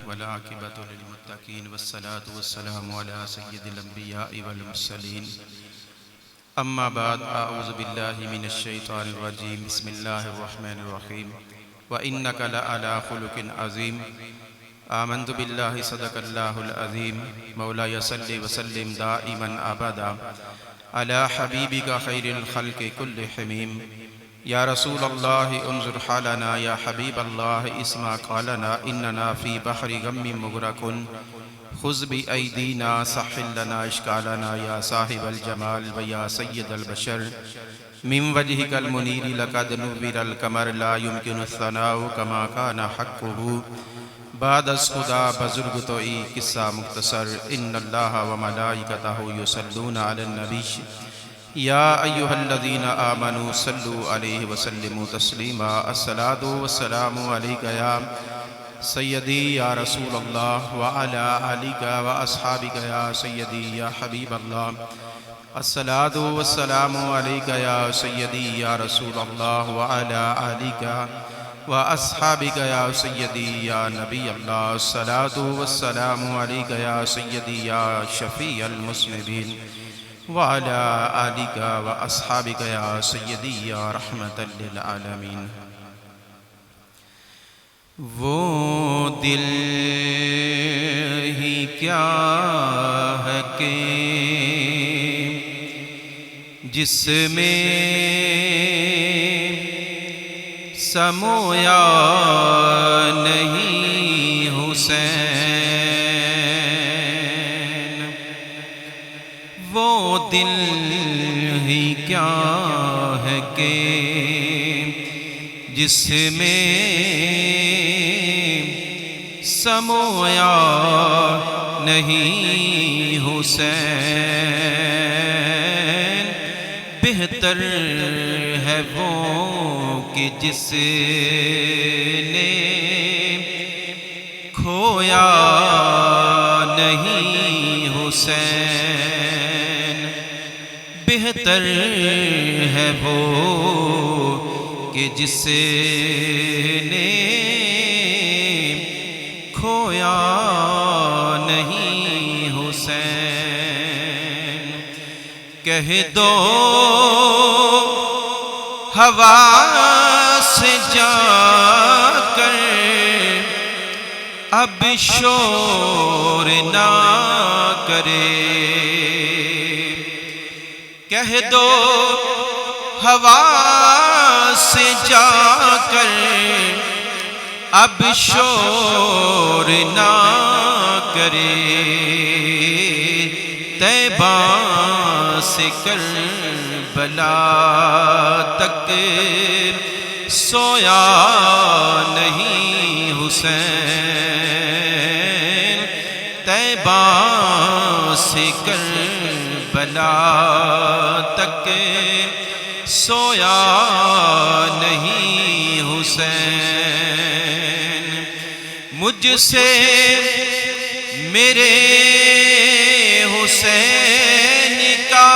वल आक़िबतु लिल मुत्तक़ीन वस्सलातु वस्सलामु अला सय्यिदिल अंबियाइ वल मुरसलीन अम्मा बाद अऊज़ु बिल्लाहि मिनश शैतानिर रजीम बिस्मिल्लाहिर रहमानिर रहीम व इन्नका लअला खुलुकिन अज़ीम आमन्तु बिल्लाहि सदक़ल्लाहुल अज़ीम मौलाया सल्लि व सल्लिम दाइमन अबदा अला हबीबिका खैरिल खल्क़ि कुल्लि हमीम या रसूल अल्लाह उन्ज़ुर हालना या हबीब अल्लाह इस्मा क़ालना इन्नना फ़ी बहरि गम्मिन मुग़रक़ुन खुज़ बि ऐदीना सहिल लना इश्कालना या साहिबल जमाल व या सय्यदल बशर मिन वजहिकल मुनीरि लक़द नुव्विरल क़मर ला युमकिनु सनाउ कमा काना हक़्क़ुहु बादस खुदा बुज़ुर्ग तोई किस्सा मुख्तसर इन्नल्लाह व मलाइकतहु युसल्लूना अलन नबी या अय्युहल्लज़ीना आमनू सल्लु अलैहि व सल्लिमू तस्लीमा अस्सलातु वस्सलामु अलैका या सय्यदी या रसूल अल्लाह व अला आलिका व अस्हाबिका या सय्यदी या हबीब अल्लाह अस्सलातु वस्सलामु अलैका या सय्यदी या रसूल अल्लाह व अला आलिका व अस्हाबिका या सय्यदी या नबी अल्लाह अस्सलातु वस्सलामु अलैका या सय्यदी या शफ़ीअल मुज़निबीन व अला आलिका व अस्हाबिका या सय्यदी या रहमतल लिल आलमीन। वो दिल ही क्या है कि जिसमें समोया नहीं हुसैन, वो दिल ही क्या है कि जिसमें समोया नहीं हुसैन। बेहतर है वो कि जिसने खोया नहीं हुसैन। बेहतर है वो कि जिसने खोया नहीं हुसैन। कह दो हवा से जाकर अब शोर ना करे। कह दो हवा से जाकर अब शोर ना करे। तैबा से करबला तक सोया नहीं हुसैन। तैबा से करबला तक सोया नहीं हुसैन। मुझसे मेरे हुसैन का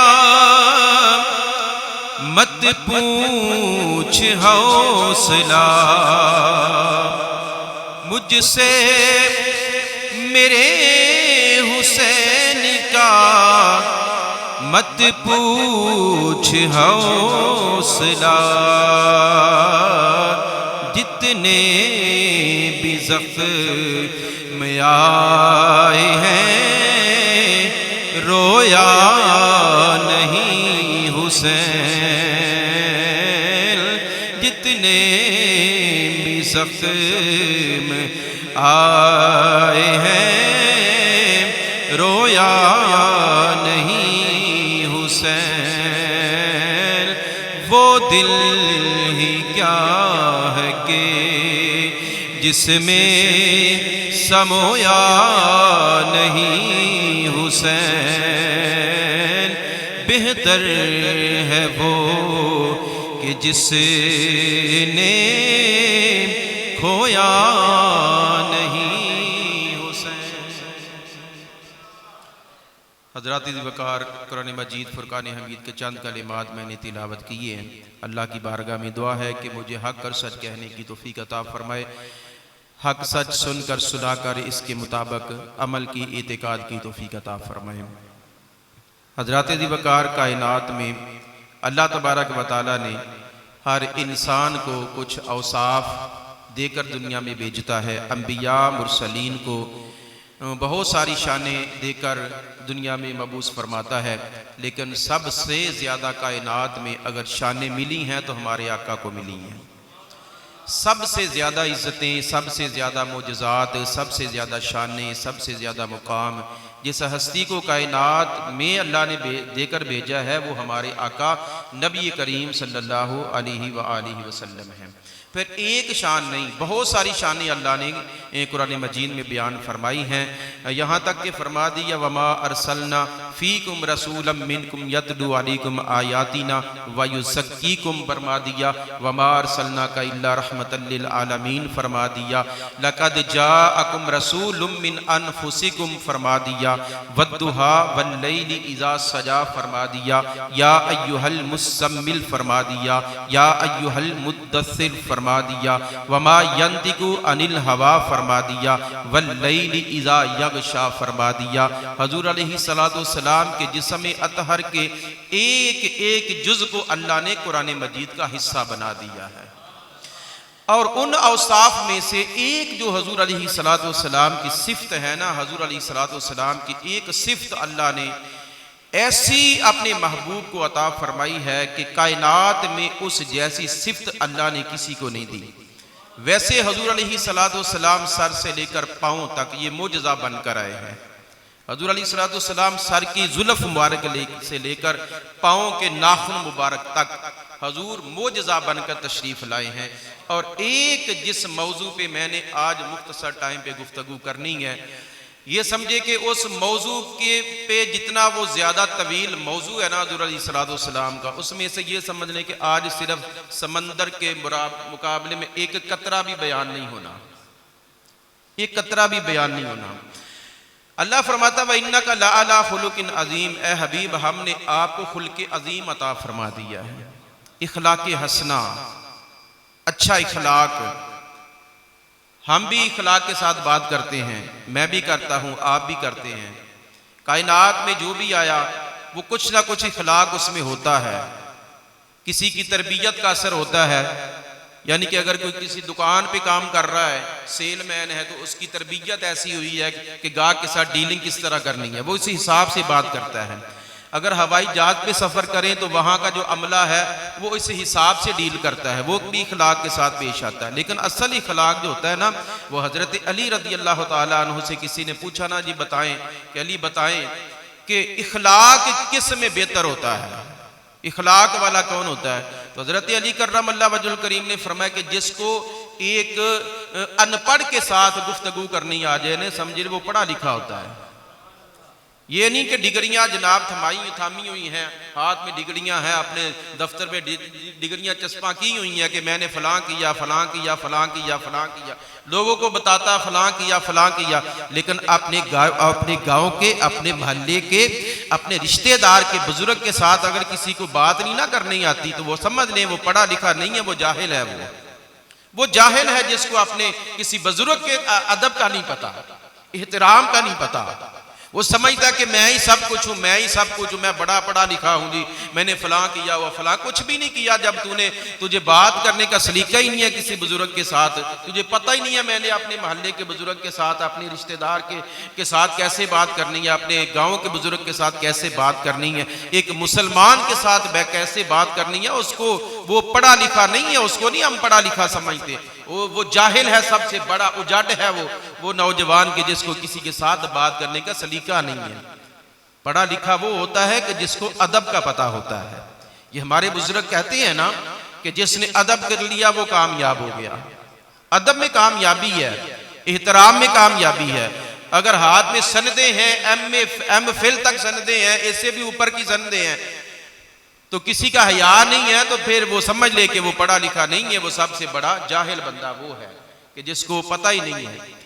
मत पूछ हौसला। मुझसे मेरे हुसैन का मत पूछ हौसला। जितने भी ज़ख्म आए हैं रोया नहीं हुसैन। जितने भी ज़ख्म आए हैं रोया नहीं हुसैन। वो दिल ही क्या है कि जिसमें समोया नहीं हुसैन। बेहतर है वो कि जिसने खोया नहीं हुसैन। हज़रात वक़ार कुरान मजीद फ़ुरक़ान हमीद के चंद कलिमात मैंने तिलावत किए हैं। अल्लाह की बारगाह में दुआ है कि मुझे हक़ और सच कहने की तौफ़ीक़ अता फ़रमाए। हक सच सुनकर सुनाकर इसके मुताबिक अमल की इतिकाद की तौफीक अता फरमाए। हज़रात ज़िवकार कायनात में अल्लाह तबारक व तआला ने हर इंसान को कुछ औसाफ देकर दुनिया में भेजता है। अंबिया मुरसलीन को बहुत सारी शानें देकर दुनिया में मबूस फरमाता है, लेकिन सबसे ज़्यादा कायनात में अगर शानें मिली हैं तो हमारे आका को मिली हैं। सबसे ज़्यादा इज़्ज़तें, सबसे ज़्यादा मोजज़ात, सबसे ज़्यादा शानें, सबसे ज़्यादा मुकाम जिस हस्ती को कायनात में अल्लाह ने देकर भेजा है वो हमारे आका नबी करीम सल्लल्लाहु अलैहि वसल्लम हैं। फिर एक शान नहीं, बहुत सारी शानें अल्लाह ने कुरान मजीद में बयान फरमाई हैं। यहाँ तक कि फरमा दिया वमा अरसलना फ़ीकुम रसूलम मिनकुम यतलू अलैकुम आयातिना व युज़क्कीकुम फरमा दिया। वमा अरसलना का इल्ला रहमतल लिल आलमीन फरमा दिया। लक़द जाअकुम रसूलुम मिन अनफुसिकुम फरमा दिया। वद्दुहा वल्लैलि इज़ा सजा फरमा दिया। या अय्युहल मुज़्ज़म्मिल फरमा दिया। या अय्युहल मुद्दस्सिर फरमा दिया। वमा यंतिकु अनिल हवा फरमा दिया। वल्लैलि इज़ा यग़शा फरमा दिया। हजूर अलैहिस्सलातु वस्सलाम के जिस्म अतहर के एक एक जुज़ को अल्लाह ने कुरान मजीद का हिस्सा बना दिया है। और उन औसाफ में से एक जो हजूर अलैहिस्सलातु वस्सलाम की सिफ्त है ना, हजूर अलैहिस्सलातु वस्सलाम की एक सिफ्त अल्लाह ने ऐसी अपने महबूब को अता फरमाई है कि कायनात में उस जैसी सिफ्त अल्लाह ने किसी को नहीं दी। वैसे हजूर अलैहिस्सलातु वस्सलाम सर से लेकर पाँव तक ये मोजज़ा बनकर आए हैं। हजूर अलैहिस्सलातु वस्सलाम सर की जुल्फ मुबारक से लेकर पाँव के नाखून मुबारक तक हजूर मोजज़ा बनकर तशरीफ़ लाए हैं। और एक जिस मौजू पे मैंने आज मुख्तसर टाइम पे गुफ्तगू करनी है, ये समझे कि उस मौजू के पे जितना वो ज़्यादा तवील मौजू है ना हज़ूर अलैहिस्सलातु वस्सलाम का, उसमें से ये समझ लें कि आज सिर्फ समंदर के मुकाबले में एक कतरा भी बयान नहीं होना, एक कतरा भी बयान नहीं होना। अल्लाह फरमाता व इन्नका लअला खुलुकिन अज़ीम, ए हबीब हमने आपको खुल्क़े अज़ीम अता फरमा दिया है। इखलाक़ हसना, अच्छा इखलाक। हम भी इखलाक के साथ बात करते हैं, मैं भी करता हूँ, आप भी करते हैं। कायनात में जो भी आया वो कुछ ना कुछ इखलाक उसमें होता है। किसी की तरबियत का असर होता है, यानी कि अगर कोई किसी दुकान पे काम कर रहा है, सेलमैन है, तो उसकी तरबियत ऐसी हुई है कि गाहक के साथ डीलिंग किस तरह करनी है, वो इसी हिसाब से बात करता है। अगर हवाई जहाज पे सफ़र करें तो वहाँ का जो अमला है वो इस हिसाब से डील करता है, वो भी इखलाक के साथ पेश आता है। लेकिन असल इखलाक जो होता है ना, वो हज़रत अली रज़ी अल्लाह ताला अन्हु से किसी ने पूछा ना, जी बताएं कि अली बताएं कि इखलाक किस में बेहतर होता है, इखलाक वाला कौन होता है? तो हज़रत अली कर्रमल्लाहु वजहुल करीम ने फरमाया कि जिसको एक अनपढ़ के साथ गुफ्तगू करनी आ जाए ना, समझिए वो पढ़ा लिखा होता है। ये नहीं कि डिग्रियां जनाब थामी हुई हैं, हाथ में डिग्रियां हैं, अपने दफ्तर में डिग्रियां चस्पा की हुई हैं कि मैंने फलां किया, फलां किया, फलां किया, फलां किया, लोगों को बताता फलां किया, फलां किया, लेकिन अपने गांव के, अपने मोहल्ले के, अपने रिश्तेदार के बुजुर्ग के साथ अगर किसी को बात नहीं ना करनी आती तो वो समझ लें वो पढ़ा लिखा नहीं है, वो जाहिल है। वो जाहिल है जिसको अपने किसी बुजुर्ग के अदब का नहीं पता, एहतराम का नहीं पता। वो समझता कि मैं ही सब कुछ हूँ, मैं ही सब कुछ हूँ, मैं बड़ा पढ़ा लिखा हूँ जी, मैंने फलां किया हुआ, फलां कुछ भी नहीं किया। जब तुझे बात करने का सलीका ही नहीं है किसी बुजुर्ग के साथ, तुझे पता ही नहीं है मैंने अपने मोहल्ले के बुजुर्ग के साथ, अपने रिश्तेदार के साथ कैसे बात करनी है, अपने गाँव के बुजुर्ग के साथ कैसे बात करनी है, एक मुसलमान के साथ कैसे बात करनी है, उसको वो पढ़ा लिखा नहीं है, उसको नहीं हम पढ़ा लिखा समझते। वो जाहिल है, सबसे बड़ा उजाड़ है वो नौजवान के जिसको किसी के साथ बात करने का सलीका नहीं है। पढ़ा लिखा वो होता है कि जिसको अदब का पता होता है। ये हमारे बुजुर्ग कहते हैं ना कि जिसने अदब कर लिया वो कामयाब हो गया। अदब में कामयाबी है, एहतराम में कामयाबी है। अगर हाथ में सनदे हैं, एम फिल तक सनदे हैं, इससे भी ऊपर की सनदे हैं, तो किसी का हया नहीं है, तो फिर वो समझ ले कि वो पढ़ा लिखा नहीं है। वो सबसे बड़ा जाहिल बंदा वो है कि जिसको पता ही नहीं है।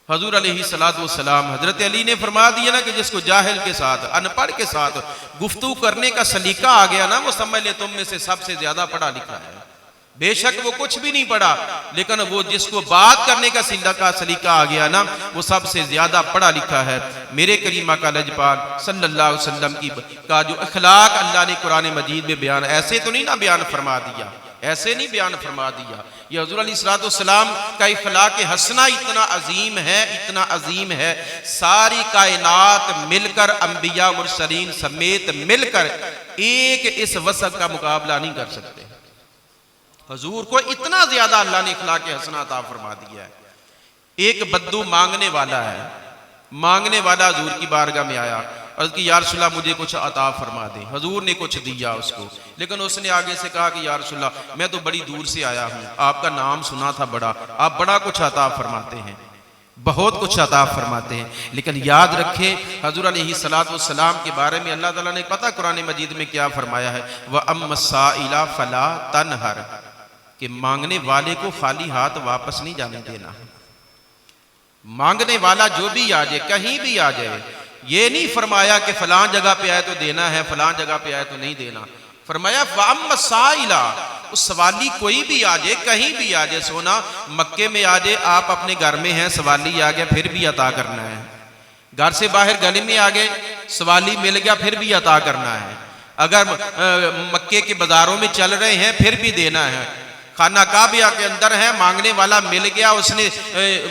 हजूर अलैहिस्सलातु वस्सलाम हजरत अली ने फरमा दिया ना कि जिसको जाहिल के साथ, अनपढ़ के साथ गुफ्तगू करने का सलीका आ गया ना, वो समझ ले तुम में से सबसे ज्यादा पढ़ा लिखा है। बेशक वो कुछ भी नहीं पढ़ा, लेकिन वो जिसको बात करने का सलीका आ गया ना, वो सबसे ज्यादा पढ़ा लिखा है। मेरे करीमा का लजपाल सल्लल्लाहु अलैहि वसल्लम का जो अखलाक अल्लाह ने कुरान मजीद में बयान, ऐसे तो नहीं ना बयान फरमा दिया, ऐसे नहीं बयान फरमा दिया। ये हुज़ूर अलैहिस्सलाम का इखलाक हसना इतना अजीम है, इतना अजीम है, सारी कायनात मिलकर अंबिया मुरसलीन समेत मिलकर एक इस वसफ का मुकाबला नहीं कर सकते। हुजूर को इतना ज्यादा अल्लाह ने इखलाक हसना अता फरमा दिया है। एक बद्दू मांगने वाला है, मांगने वाला हुजूर की बारगाह में आया और कि या रसूलल्लाह मुझे कुछ अता फरमा दे। हुजूर ने कुछ दिया उसको, लेकिन उसने आगे से कहा कि या रसूलल्लाह मैं तो बड़ी दूर से आया हूँ, आपका नाम सुना था बड़ा, आप बड़ा कुछ अता फरमाते हैं, बहुत कुछ अता फरमाते हैं। लेकिन याद रखें हुजूर अलैहिस्सलातु वस्सलाम के बारे में अल्लाह ताला ने पता कुरान मजीद में क्या फरमाया है, व अम्मस्साइला फला तनहर, कि मांगने वाले को खाली हाथ वापस नहीं जाने देना। मांगने वाला जो भी आ जाए, कहीं भी आ जाए, ये नहीं फरमाया कि फलां जगह पे आए तो देना है, फलां जगह पे आए तो नहीं देना। फरमाया वाम्मसाइला, उस सवाली कोई भी आ जाए, कहीं भी आ जाए, सोना मक्के में आ जाए, आप अपने घर में हैं, सवाली आ गया फिर भी अता करना है। घर से बाहर गली में आ गए, सवाली मिल गया फिर भी अता करना है। अगर मक्के के बाजारों में चल रहे हैं फिर भी देना है। खाना काबा के अंदर है, मांगने वाला मिल गया, उसने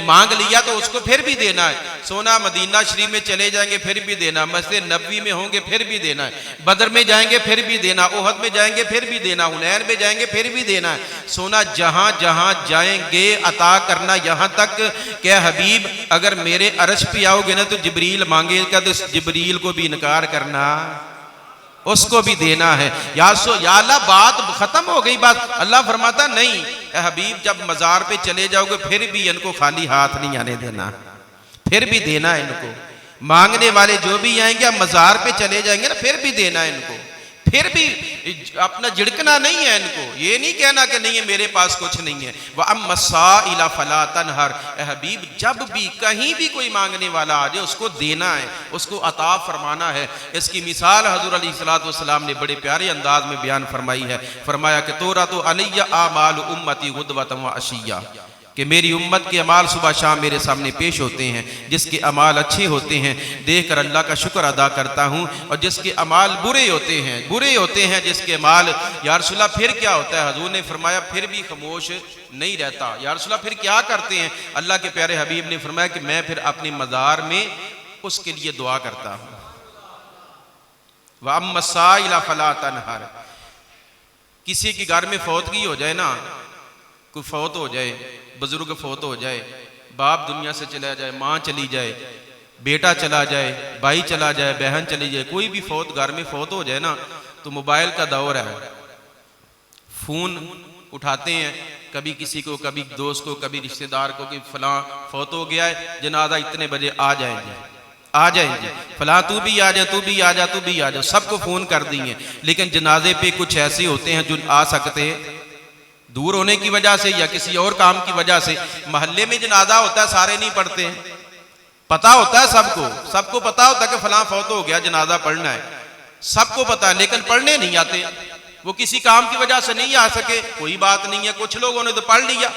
मांग लिया तो उसको फिर भी देना है। सोना मदीना शरीफ में चले जाएंगे फिर भी देना, मस्जिद नबवी में होंगे फिर भी देना है, बदर में जाएंगे फिर भी देना, ओहद में जाएंगे फिर भी देना, हुनैन में जाएंगे फिर भी देना है। सोना जहां जहां जाएंगे अता करना, यहां तक क्या हबीब अगर मेरे अर्श पे आओगे ना तो जिब्रील मांगेगा तो जिब्रील को भी इनकार करना, उसको भी देना है। या अल्लाह बात खत्म हो गई बात। अल्लाह फरमाता नहीं ए हबीब, जब मजार पे चले जाओगे फिर भी इनको खाली हाथ नहीं आने देना, फिर भी देना है इनको। मांगने वाले जो भी आएंगे, मजार पे चले जाएंगे ना, फिर भी देना है इनको, फिर भी अपना झिड़कना नहीं है इनको, ये नहीं कहना कि नहीं है मेरे पास कुछ नहीं है। वह अम्मसाइला फला तनहर, ए हबीब जब भी कहीं भी कोई मांगने वाला आ जाए उसको देना है, उसको अता फरमाना है। इसकी मिसाल हुज़ूर अलैहिस्सलातु वस्सलाम ने बड़े प्यारे अंदाज में बयान फरमाई है। फरमाया कि तोरा तो अलैया आमाल उम्मती गुदवतन व अशिया, कि मेरी उम्मत के अमाल सुबह शाम मेरे सामने पेश होते हैं। जिसके अमाल अच्छे होते हैं देखकर अल्लाह का शुक्र अदा करता हूँ, और जिसके अमाल बुरे होते हैं जिसके अमाल, या रसूलल्लाह फिर क्या होता है? हुजूर ने फरमाया फिर भी खामोश नहीं रहता। या रसूलल्लाह फिर क्या करते हैं? अल्लाह के प्यारे हबीब ने फरमाया कि मैं फिर अपने मज़ार में उसके लिए दुआ करता हूँ। व अम्मसाइला फला तनहर, किसी के घर में फौतगी हो जाए ना, कोई फौत हो जाए, बुजुर्ग फौत हो जाए, बाप दुनिया से चला जाए, माँ चली जाए, बेटा चला जाए, भाई चला जाए, बहन चली जाए, कोई भी फौत घर में फौत हो जाए ना, तो मोबाइल का दौर है, फोन उठाते हैं, कभी किसी को, कभी दोस्त को, कभी रिश्तेदार को कि फलां फौत हो गया है, जनाजा इतने बजे आ जाएंगे, फलां तू भी आ जा, तू भी आ जा, तू भी आ जा, सबको फोन कर दिए। लेकिन जनाजे पे कुछ ऐसे होते हैं जो आ सकते हैं, दूर होने की वजह से या किसी और काम की वजह से। मोहल्ले में जनाजा होता है, सारे नहीं पढ़ते हैं, पता होता है सबको पता होता है कि फलां फौत हो गया, जनाजा पढ़ना है, सबको पता है, लेकिन पढ़ने नहीं आते। वो किसी काम की वजह से नहीं आ सके, कोई बात नहीं है, कुछ लोगों ने तो पढ़ लिया,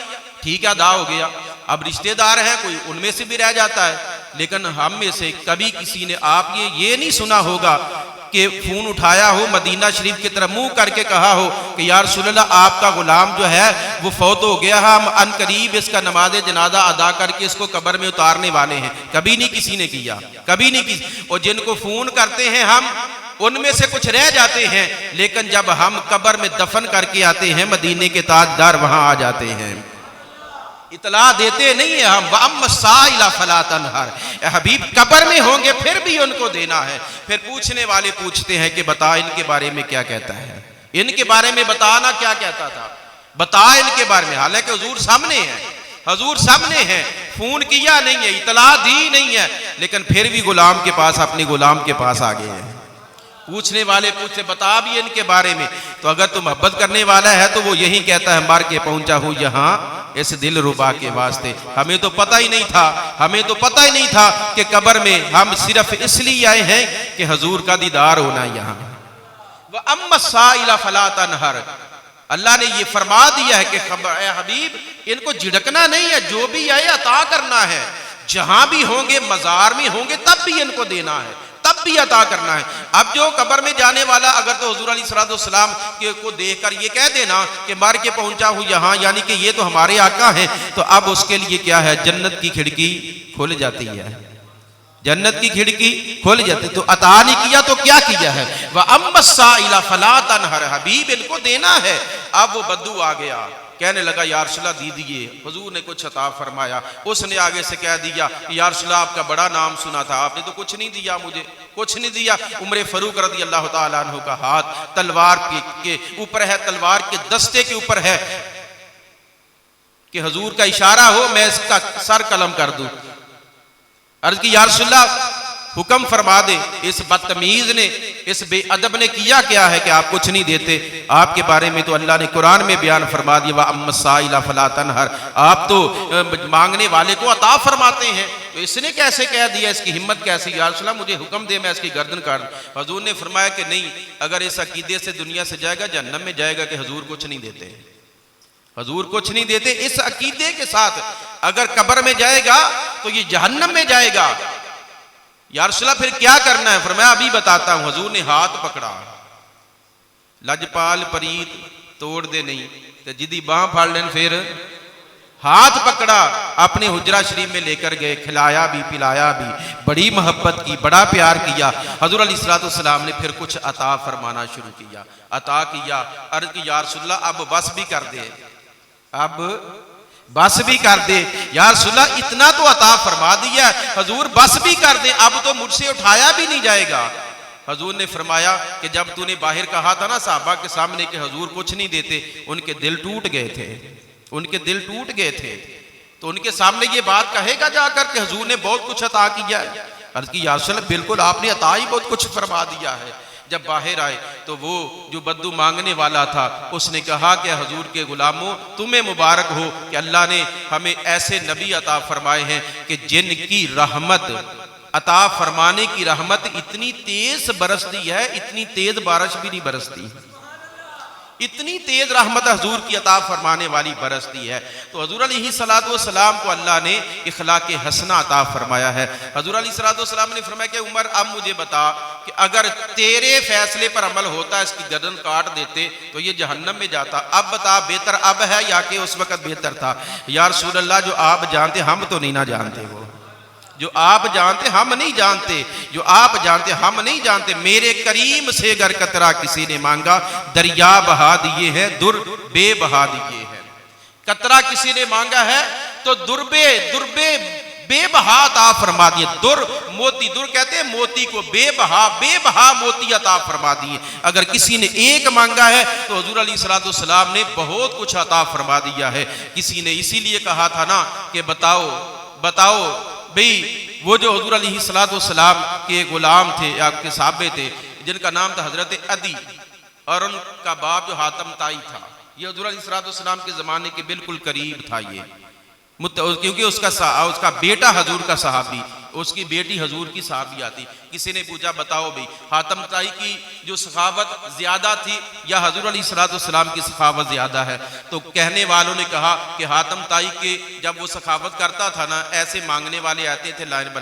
ठीक है, अदा हो गया। अब रिश्तेदार हैं, कोई उनमें से भी रह जाता है। लेकिन हम में से कभी किसी ने, आप ये नहीं सुना होगा कि फोन उठाया हो, मदीना शरीफ की तरफ मुंह करके कहा हो कि या रसूलल्लाह आपका गुलाम जो है वो फौत हो गया, हम अनकरीब इसका नमाज जनाजा अदा करके इसको कब्र में उतारने वाले हैं। कभी नहीं किसी ने किया, कभी नहीं किसी। और जिनको फोन करते हैं हम, उनमें से कुछ रह जाते हैं, लेकिन जब हम कब्र में दफन करके आते हैं, मदीने के ताजदार वहां आ जाते हैं, इतला देते नहीं है हम। वअम्मसाइला फला तनहर, हबीब कब्र में होंगे फिर भी उनको देना है। फिर पूछने वाले पूछते हैं कि बता इनके बारे में क्या कहता है, इनके बारे में बताना क्या कहता था, बता इनके बारे में। हालांकि हुजूर सामने है, हुजूर सामने है, फोन किया नहीं है, इतला दी नहीं है, लेकिन फिर भी गुलाम के पास, अपने गुलाम के पास आ गए हैं। पूछने वाले पूछते बता भी इनके बारे में, तो अगर तू मोहब्बत करने वाला है तो वो यही कहता है मर के पहुंचा हूं यहाँ इस दिल रुबा के वास्ते। हमें तो पता ही नहीं था कि कब्र में हम सिर्फ इसलिए आए हैं कि हुजूर का दीदार होना यहाँ। वह अम्मसाइला फला तनहर, अल्लाह ने ये फरमा दिया है कि हबीब इनको झिड़कना नहीं है, जो भी आए अता करना है, जहां भी होंगे, मजार में होंगे तब भी इनको देना है, तब भी अता करना है। अब जो कब्र में जाने वाला अगर तो हुजूर अलैहिस्सलाम को देखकर ये कह देना कि मर के पहुंचा हूं यहां, यानी कि ये तो हमारे आका हैं, तो अब उसके लिए क्या है, जन्नत की खिड़की खुल जाती है, जन्नत की खिड़की खुल जाती। तो अता नहीं किया तो क्या किया है, वह अम्मस्साइला फला तनहर, हबीब इनको देना है। अब वो बद्दू आ गया, कहने लगा या रसूलल्लाह दीजिए, हुजूर ने कुछ अता फरमाया। उसने आगे से कह दिया या रसूलल्लाह आपका बड़ा नाम सुना था, आपने तो कुछ नहीं दिया, मुझे कुछ नहीं दिया। उमर फारूक रज़ी अल्लाह ताला अन्हु का हाथ तलवार के ऊपर है, तलवार के दस्ते के ऊपर है कि हुजूर का इशारा हो मैं इसका सर कलम कर दूं। अर्ज की या रसूलल्लाह हुक्म फरमा दे, इस बदतमीज ने, इस बेअदब ने किया क्या है कि आप कुछ नहीं देते। आपके बारे में तो अल्लाह ने कुरान में बयान फरमा दिया व अम्मसाइला फला तनहर, आप तो मांगने वाले को अता फरमाते हैं, तो इसने कैसे कह दिया, इसकी हिम्मत कैसी। या रसूलल्लाह मुझे हुक्म दे मैं इसकी गर्दन काट दूं। हुजूर ने फरमाया कि नहीं, अगर इस अकीदे से दुनिया से जाएगा जहन्नम में जाएगा कि हुजूर कुछ नहीं देते, हुजूर कुछ नहीं देते। इस अकीदे के साथ अगर कब्र में जाएगा तो ये जहन्नम में जाएगा। या रसूलल्लाह फिर क्या करना है, फरमाया अभी बताता हूं। हुजूर ने हाथ पकड़ा, लजपाल परीत तोड़ दे नहीं तो जिदी बांह फाड़ लेन, फिर हाथ पकड़ा, अपने हुजरा शरीफ में लेकर गए, खिलाया भी पिलाया भी, बड़ी मोहब्बत की, बड़ा प्यार किया। हुजूर अलैहिस्सलाम ने फिर कुछ अता फरमाना शुरू किया, अता किया। अर्ज की या रसूलल्लाह अब बस भी कर दे, अब बस भी कर दे। या रसूलल्लाह इतना तो अता फरमा दिया, हुजूर बस भी कर दे, अब तो मुझसे उठाया भी नहीं जाएगा। हुजूर ने फरमाया कि जब तूने बाहर कहा था ना साहबा के सामने कि हुजूर कुछ नहीं देते, उनके दिल टूट गए थे, उनके दिल टूट गए थे, तो उनके सामने ये बात कहेगा जाकर कि हुजूर ने बहुत कुछ अता किया है। अर्ज की या रसूलल्लाह बिल्कुल आपने अता ही बहुत कुछ फरमा दिया है। जब बाहर आए तो वो जो बद्दू मांगने वाला था उसने कहा कि हुजूर के गुलामों तुम्हें मुबारक हो कि अल्लाह ने हमें ऐसे नबी अता फरमाए हैं कि जिनकी रहमत, अता फरमाने की रहमत इतनी तेज बरसती है, इतनी तेज बारिश भी नहीं बरसती, इतनी तेज रहमत हुजूर की अता फरमाने वाली बरसती है। तो हुजूर अलैहिस्सलातु वस्सलाम को अल्लाह ने इखलाक़े हसना अता फरमाया है। हुजूर अलैहिस्सलातु वस्सलाम ने फरमाया कि उमर अब मुझे बता कि अगर तेरे फैसले पर अमल होता, इसकी गर्दन काट देते तो ये जहन्नम में जाता, अब बता बेहतर अब है या कि उस वक्त बेहतर था। या रसूल अल्लाह जो आप जानते हम तो नहीं ना जानते, वो जो आप जानते हम नहीं जानते, जो आप जानते हम नहीं जानते। मेरे करीम से अगर कतरा किसी ने मांगा दरिया बहा दिए हैं, दुर बे बहा दिए हैं। कतरा किसी ने मांगा है तो दुर्बे दुर्बे बेबहा अता फरमा दिए। दुर मोती, दुर कहते हैं मोती को, बेबहा बेबहा मोती अता फरमा दिए। अगर किसी ने एक मांगा है तो हुजूर अलैहिस्सलातु वस्सलाम ने बहुत कुछ अता फरमा दिया है। किसी ने इसीलिए कहा था ना कि बताओ बताओ भाई, वो जो हुजूर अलैहिस्सलातु वस्सलाम के गुलाम थे, आपके साहबे थे, जिनका नाम था हजरत अदी, और उनका बाप जो हातम ताई था, ये हुजूर अलैहिस्सलातु वस्सलाम के जमाने के बिल्कुल करीब था ये, क्योंकि उसका बेटा हजूर का सहाबी, उसकी बेटी हजूर की सहाबी आती। किसी ने पूछा बताओ भाई हातम ताई की जो सखावत ज्यादा थी या हजूर अलैहिस्सलातु वस्सलाम की सखावत ज्यादा है? तो कहने वालों ने कहा कि हातम ताई के जब वो सखावत करता था ना, ऐसे मांगने वाले आते थे लाइन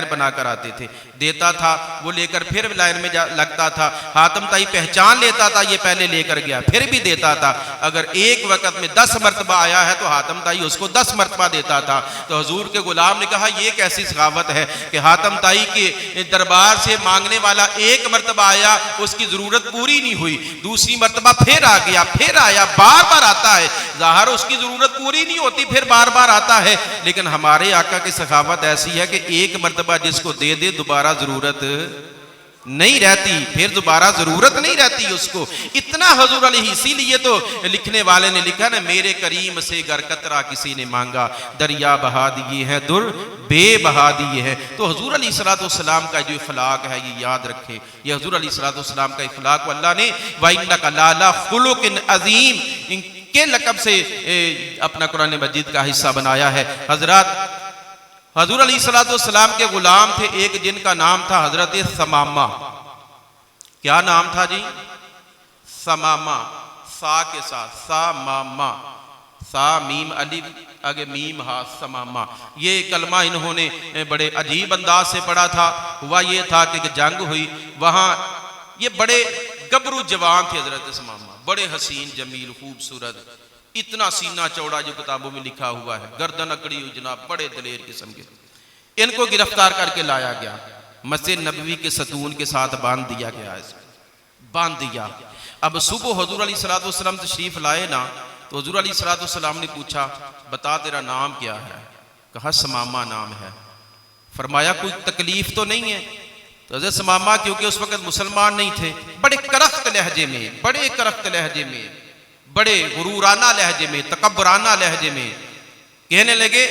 बनाकर आते थे, देता था वो लेकर फिर लाइन में लगता था। हातम ताई पहचान लेता था ये पहले लेकर गया, फिर भी देता था। अगर एक वक्त में 10 मरतबा आया है तो हातम ताई उसको 10 मरतबा देता था। तो हुजूर के गुलाम ने कहा ये कैसी सखावत है कि हातम ताई के दरबार से मांगने वाला एक मरतबा आया, उसकी जरूरत पूरी नहीं हुई, दूसरी मरतबा फिर आ गया, फिर आया, बार बार आता है। ज़ाहिर उसकी जरूरत पूरी नहीं होती, फिर बार बार आता है। लेकिन हमारे आका की सखावत ऐसी है कि एक मरतबा जिसको दे दे दोबारा जरूरत नहीं रहती, फिर दोबारा जरूरत नहीं रहती उसको, इतना हुजूर अलैहि। इसीलिए तो लिखने वाले ने लिखा ना, मेरे करीम से गर कतरा किसी ने मांगा दरिया बहा दिए हैं, दुर बे बहा दिए हैं। तो हुजूर अलैहिस्सलातु वस्सलाम का जो इखलाक है ये याद रखें, ये हुजूर अलैहिस्सलातु वस्सलाम का इखलाक अल्लाह ने व इन्नका लअला खुलुकिन अज़ीम के लक़ब से अपना कुरान मजीद का हिस्सा बनाया है। हजरत हजूर अलैहिस्सलातु वस्सलाम के गुलाम थे एक, जिनका नाम था हजरत समामा। क्या नाम था जी? समामा। सा के साथ, सा मामा, सा मीम अलिफ आगे मीम हा समामा। ये कलमा इन्होंने बड़े अजीब अंदाज से पढ़ा था। हुआ ये था कि जंग हुई, वहां ये बड़े गबरू जवान थे हजरत समामा, बड़े हसीन जमील खूबसूरत, इतना सीना चौड़ा जो किताबों में लिखा हुआ है, गर्दन अकड़ी हुई जनाब, बड़े दलेर किस्म के। इनको गिरफ्तार करके लाया गया, मस्जिद नबवी के सतून के साथ बांध दिया गया, बांध दिया। अब सुबह हुजूर अलैहिस्सलातु वस्सलाम तशरीफ लाए ना, तो हुजूर अलैहिस्सलातु वस्सलाम ने पूछा बता तेरा नाम क्या है? कहा समामा नाम है। फरमाया कोई तकलीफ तो नहीं है? तो हज़रत समामा क्योंकि उस वक्त मुसलमान नहीं थे, बड़े करख्त लहजे में, बड़े करख्त लहजे में, बड़े गुरूराना लहजे में, तकब्बराना लहजे में कहने लगे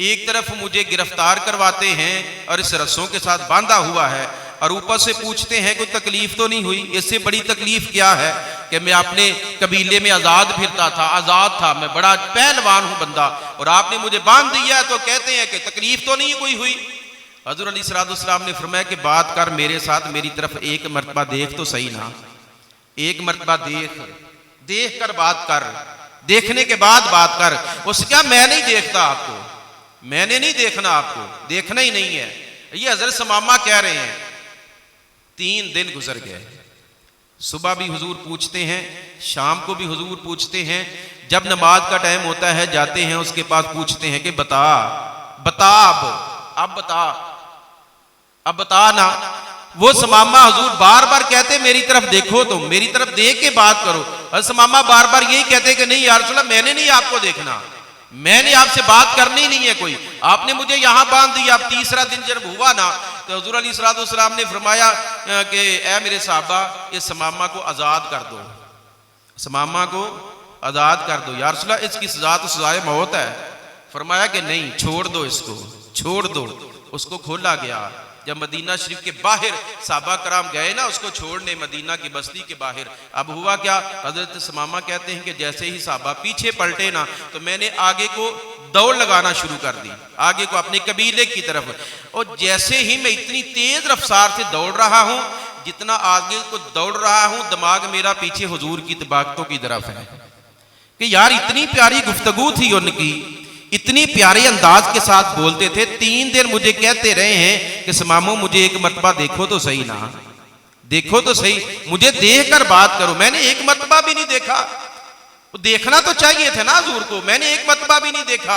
एक तरफ मुझे गिरफ्तार करवाते हैं और इस रस्सों के साथ बांधा हुआ है, और ऊपर से पूछते हैं कोई तकलीफ तो नहीं हुई? इससे बड़ी तकलीफ क्या है कि मैं अपने कबीले में आज़ाद फिरता था, आज़ाद था, मैं बड़ा पहलवान हूं बंदा, और आपने मुझे बांध दिया तो कहते हैं कि तकलीफ तो नहीं कोई हुई। हज़रत अलैहिस्सलाम ने फरमाया कि बात कर मेरे साथ, मेरी तरफ एक मरतबा देख तो सही ना, एक मरतबा देख कर बात कर, देखने के बाद बात कर। उसने कहा मैं नहीं देखता आपको, मैंने नहीं देखना आपको, देखना ही नहीं है। ये हज़रत समामा कह रहे हैं 3 दिन गुजर गए, सुबह भी हुजूर पूछते हैं, शाम को भी हुजूर पूछते हैं, जब नमाज का टाइम होता है जाते हैं उसके पास पूछते हैं कि बता बता, अब बता ना। वो समामा हुजूर बार बार कहते मेरी तरफ देखो, तुम मेरी तरफ देख के बात करो। और समामा बार बार यही कहते कि नहीं या रसूल अल्लाह मैंने नहीं आपको देखना, मैंने आपसे बात करनी नहीं है कोई, आपने मुझे यहां बांध दिया। अब तीसरा दिन जब हुआ ना, तो हुजूर अलैहिस्सलाम ने फरमाया कि ऐ मेरे साहबा इस समामा को आज़ाद कर दो, समामा को आज़ाद कर दो, या रसूल अल्लाह इसकी सजा तो सजाए मौत है। फरमाया कि नहीं छोड़ दो, इसको छोड़ दो। उसको खोला गया। जब मदीना शरीफ के बाहर साहबा कराम गए ना उसको छोड़ने, मदीना की बस्ती के बाहर, अब हुआ क्या, हजरत समामा कहते हैं कि जैसे ही साहबा पीछे पलटे ना, तो मैंने आगे को दौड़ लगाना शुरू कर दी, आगे को अपने कबीले की तरफ। और जैसे ही मैं इतनी तेज रफ्तार से दौड़ रहा हूं, जितना आगे को दौड़ रहा हूं, दिमाग मेरा पीछे हुजूर की तबाकतों की तरफ है कि यार इतनी प्यारी गुफ्तगू थी उनकी, इतनी प्यारे अंदाज के साथ बोलते थे। 3 दिन मुझे कहते रहे हैं कि समामो मुझे एक मरतबा देखो तो सही ना, देखो तो सही, मुझे देख कर बात करो। मैंने एक मरतबा भी नहीं देखा, देखना तो चाहिए थे ना हुजूर को, मैंने एक मरतबा भी नहीं देखा।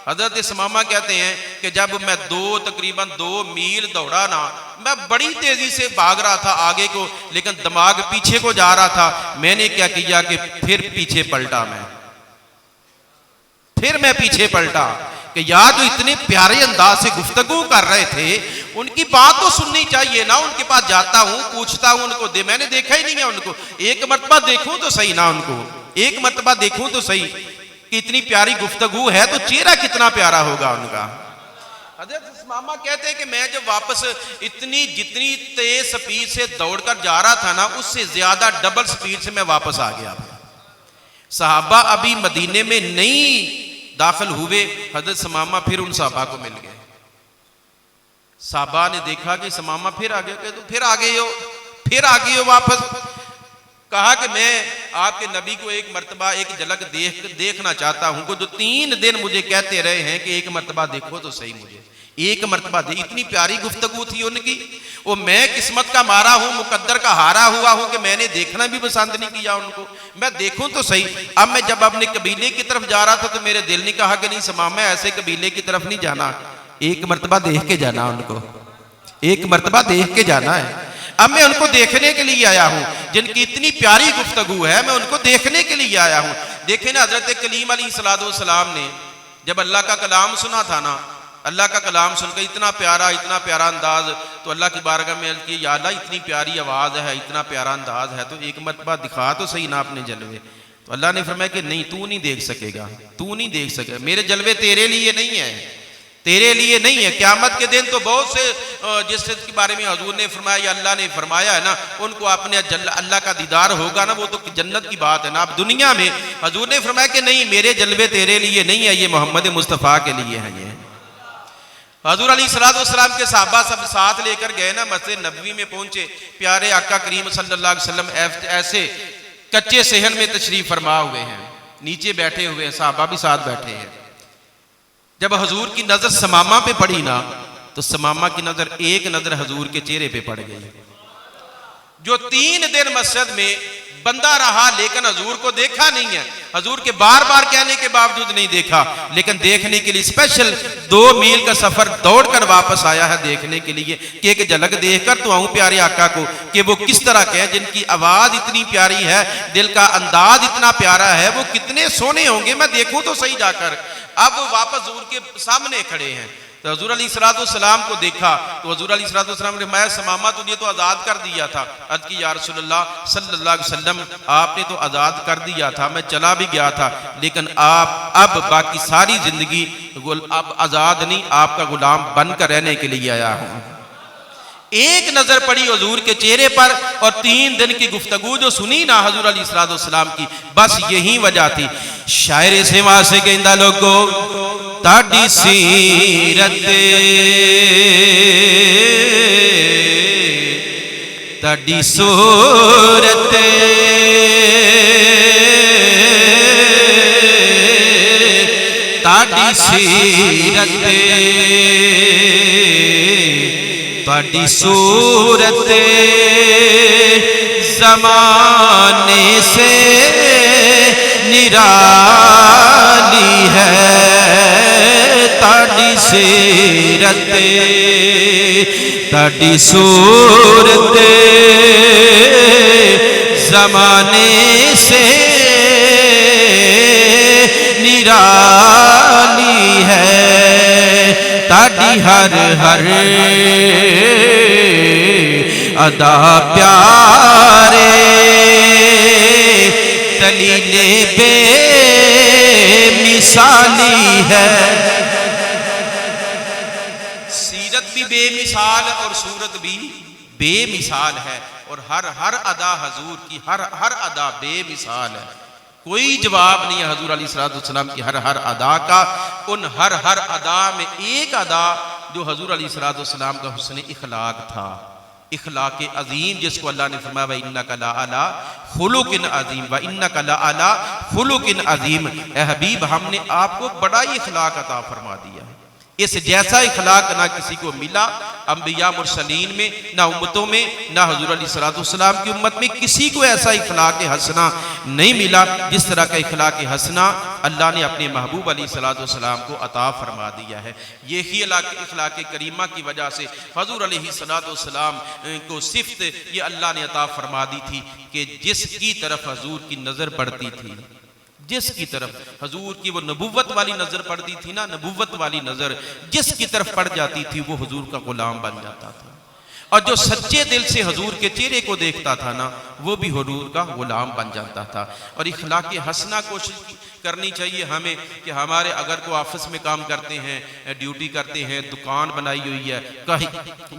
हजरत समामा कहते हैं कि जब मैं तकरीबन 2 मील दौड़ा ना, मैं बड़ी तेजी से भाग रहा था आगे को, लेकिन दिमाग पीछे को जा रहा था। मैंने क्या किया कि फिर पीछे पलटा, फिर मैं पीछे पलटा कि यार जो इतने प्यारे अंदाज से गुफ्तगू कर रहे थे उनकी बात तो सुननी चाहिए ना। उनके पास जाता हूं, पूछता हूं उनको, मैंने देखा ही नहीं है उनको, एक मरतबा देखूं तो सही ना, उनको एक मरतबा देखूं तो सही कि इतनी प्यारी गुफ्तगू है तो चेहरा कितना प्यारा होगा उनका। हजरत मामा कहते हैं कि मैं जब वापस जितनी तेज स्पीड से दौड़कर जा रहा था ना, उससे ज्यादा डबल स्पीड से मैं वापस आ गया। सहाबा अभी मदीने में नहीं दाखिल हुए, हजरत समामा फिर उन सहाबा को मिल गए। सहाबा ने देखा कि समामा फिर आ गए, तो फिर आ गए हो वापस। कहा कि मैं आपके नबी को एक मर्तबा एक झलक देखना चाहता हूं, को जो 3 दिन मुझे कहते रहे हैं कि एक मर्तबा देखो तो सही, मुझे एक मर्तबा दे। इतनी प्यारी गुफ्तगू थी उनकी। वो मैं किस्मत का मारा हूं, मुकद्दर का हारा हुआ हूं कि मैंने देखना भी पसंद नहीं किया उनको, मैं देखूं तो सही। अब मैं जब अपने कबीले की तरफ जा रहा था तो मेरे दिल ने कहा कि नहीं समामा ऐसे कबीले की तरफ नहीं जाना, एक मर्तबा देख के जाना, उनको एक मर्तबा देख के जाना है। अब मैं उनको देखने के लिए आया हूं, जिनकी इतनी प्यारी गुफ्तगू है, मैं उनको देखने के लिए आया हूं। देखे ना हजरत कलीम अलैहिस्सलाम ने जब अल्लाह का कलाम सुना था ना, अल्लाह का कलाम सुनकर इतना प्यारा अंदाज, तो अल्लाह की बारगाह में अर्ज़ की या अल्लाह इतनी प्यारी आवाज़ है, इतना प्यारा अंदाज है, तो एक मरतबा दिखा तो सही ना अपने जलवे। तो अल्लाह ने फरमाया कि नहीं तू नहीं देख सकेगा, तू नहीं देख सकेगा, मेरे जलवे तेरे लिए नहीं है, तेरे लिए नहीं है। क़यामत के दिन तो बहुत से जिस के बारे में हुजूर ने फरमाया या अल्लाह ने फरमाया है ना, उनको अपने अल्लाह का दीदार होगा ना, वो तो जन्नत की बात है ना। अब दुनिया में हुजूर ने फरमाया कि नहीं मेरे जलवे तेरे लिए नहीं है, ये मोहम्मद मुस्तफ़ा के लिए है। ये हुजूर अलैहिस्सलाम के सहाबा सब साथ लेकर गए ना, मस्जिद नबवी में पहुंचे। प्यारे आका करीम सल्लल्लाहु अलैहि वसल्लम ऐसे कच्चे सहन में तशरीफ फरमा हुए हैं, नीचे बैठे हुए हैं, साहबा भी साथ बैठे हैं। जब हजूर की नजर समामा पे पड़ी ना, तो समामा की नजर एक नजर हजूर के चेहरे पे पड़ गई। जो 3 दिन मस्जिद में बंदा रहा लेकिन हजूर को देखा नहीं है, हजूर के बार बार कहने के बावजूद नहीं देखा, लेकिन देखने के लिए स्पेशल 2 मील का सफर दौड़कर वापस आया है देखने के लिए कि एक झलक देखकर तो आऊं प्यारे आका को कि वो किस तरह के हैं, जिनकी आवाज इतनी प्यारी है, दिल का अंदाज इतना प्यारा है, वो कितने सोने होंगे, मैं देखूं तो सही जाकर। अब वापस हजूर के सामने खड़े हैं, तो हजूर अलैहिस्सलाम को देखा तो हजूर अलैहिस्सलाम ने, मैं समामा तुझे तो आज़ाद कर दिया था। अर्ज़ की या रसूलल्लाह सल्लल्लाहु अलैहि वसल्लम, आपने तो आज़ाद कर दिया था, मैं चला भी गया था, लेकिन आप अब बाकी सारी जिंदगी अब आज़ाद नहीं, आपका गुलाम बनकर रहने के लिए आया हूँ। एक नजर पड़ी हजूर के चेहरे पर और 3 दिन की गुफ्तगू जो सुनी ना हजूर अलैहिस्सलाम की, बस यही वजह थी। शायरे से वहां से कहता लोगो ताड़ी सीरत ताड़ी सूरत ताड़ी सीरत ताड़ी सूरत ज़माने से निराली है, ताड़ी सीरत ताड़ी सूरत ज़माने से निराली है, ताड़ी हर हर अदा प्यारे दलीले बेमिसाली है। सीरत भी बेमिसाल और सूरत भी बेमिसाल है, और हर हर अदा हजूर की हर हर अदा बेमिसाल है। कोई जवाब नहीं है हजूर अलैहिस्सलाम की हर हर अदा का। उन हर हर अदा में एक अदा जो हजूर अलैहिस्सलाम का हुस्न इखलाक था, इखलाक अजीम, जिसको अल्लाह ने फरमाया व इन्नका लअला खुलुकिन अजीम, व इन्नका लअला खुलुकिन अजीम। ए हबीब, हमने आपको बड़ा ही इखलाक अता फरमा दिया है, इस जैसा इखलाक ना किसी को मिला अंबिया मुरसलीन में, ना उम्मतों में, ना हजूर अलैहिस्सलाम की उम्मत में किसी को ऐसा इखलाक हसना नहीं मिला जिस तरह का इखलाक हसना अल्लाह ने अपने महबूब अलैहिस्सलाम को अता फरमा दिया है। यही इखलाक करीमा की वजह से हजूर अलैहिस्सलाम को सिफ्त ये अल्लाह ने अता फरमा दी थी कि जिसकी तरफ हजूर की नजर पड़ती थी, जिसकी तरफ हजूर की वो नबुव्वत वाली नजर पड़ती थी ना, नबुव्वत वाली नजर जिसकी तरफ पड़ जाती थी वो हजूर का गुलाम बन जाता था, और जो सच्चे दिल से हजूर के चेहरे को देखता था ना, वो भी हजूर का गुलाम बन जाता था। और इखलाक हसना कोशिश करनी चाहिए हमें कि हमारे अगर को ऑफिस में काम करते हैं, ड्यूटी करते हैं, दुकान बनाई हुई है, कहीं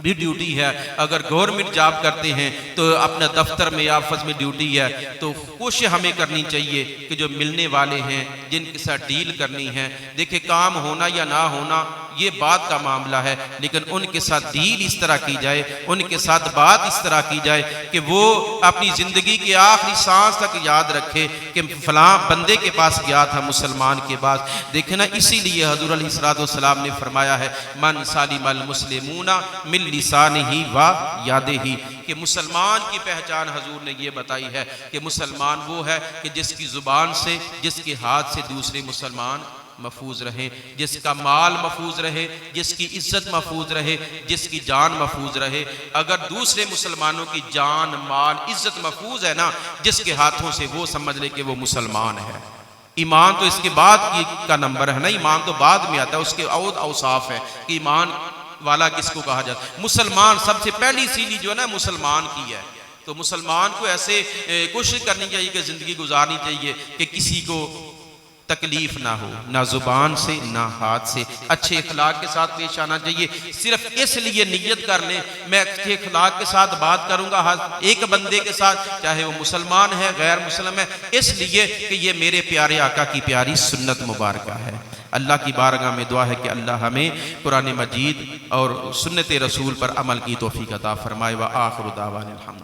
भी ड्यूटी है, अगर गवर्नमेंट जॉब करते हैं तो अपने दफ्तर में ऑफिस में ड्यूटी है, तो कोशिश हमें करनी चाहिए कि जो मिलने वाले हैं, जिनके साथ डील करनी है, देखिए काम होना या ना होना ये बात का मामला है, लेकिन उनके साथ डील इस तरह की जाए, उनके साथ बात इस तरह की जाए कि वो अपनी ज़िंदगी के आखिरी सांस तक याद रखे कि फलां बंदे के पास गया था, मुसलमान के पास। देखे ना, इसीलिए हजूर अलैहिस्सलाम ने फरमाया है मन सालिमल मुस्लिमूना मिन लिसानिही व यादिही, कि मुसलमान की पहचान हजूर ने ये बताई है कि मुसलमान वो है कि जिसकी ज़ुबान से, जिसके हाथ से दूसरे मुसलमान महफूज रहे, जिसका माल महफूज रहे, जिसकी इज्जत महफूज रहे, जिसकी जान महफूज रहे। अगर दूसरे मुसलमानों की जान, माल, इज्जत महफूज है ना जिसके हाथों से, वो समझ ले कि वो मुसलमान है। ईमान तो इसके बाद का नंबर है ना, ईमान तो बाद में आता है, उसके और औसाफ है कि ईमान वाला किसको कहा जाता है। मुसलमान सबसे पहली सीढ़ी जो है ना मुसलमान की है, तो मुसलमान को ऐसे कोशिश करनी चाहिए कि ज़िंदगी गुजारनी चाहिए कि किसी को तकलीफ ना हो, ना जुबान से ना हाथ से, अच्छे इखलाक के साथ पेश आना चाहिए। सिर्फ इसलिए नियत कर लें मैं अच्छे इखलाक के साथ बात करूंगा हर एक बंदे के साथ, चाहे वो मुसलमान है गैर मुसलमान है, इसलिए कि ये मेरे प्यारे आका की प्यारी सुन्नत मुबारक है। अल्लाह की बारगाह में दुआ है कि अल्लाह हमें कुरान मजीद और सुन्नत रसूल पर अमल की तौफीक अता फरमाए। व आखिर दावाना अल्हम्दुलिल्लाह।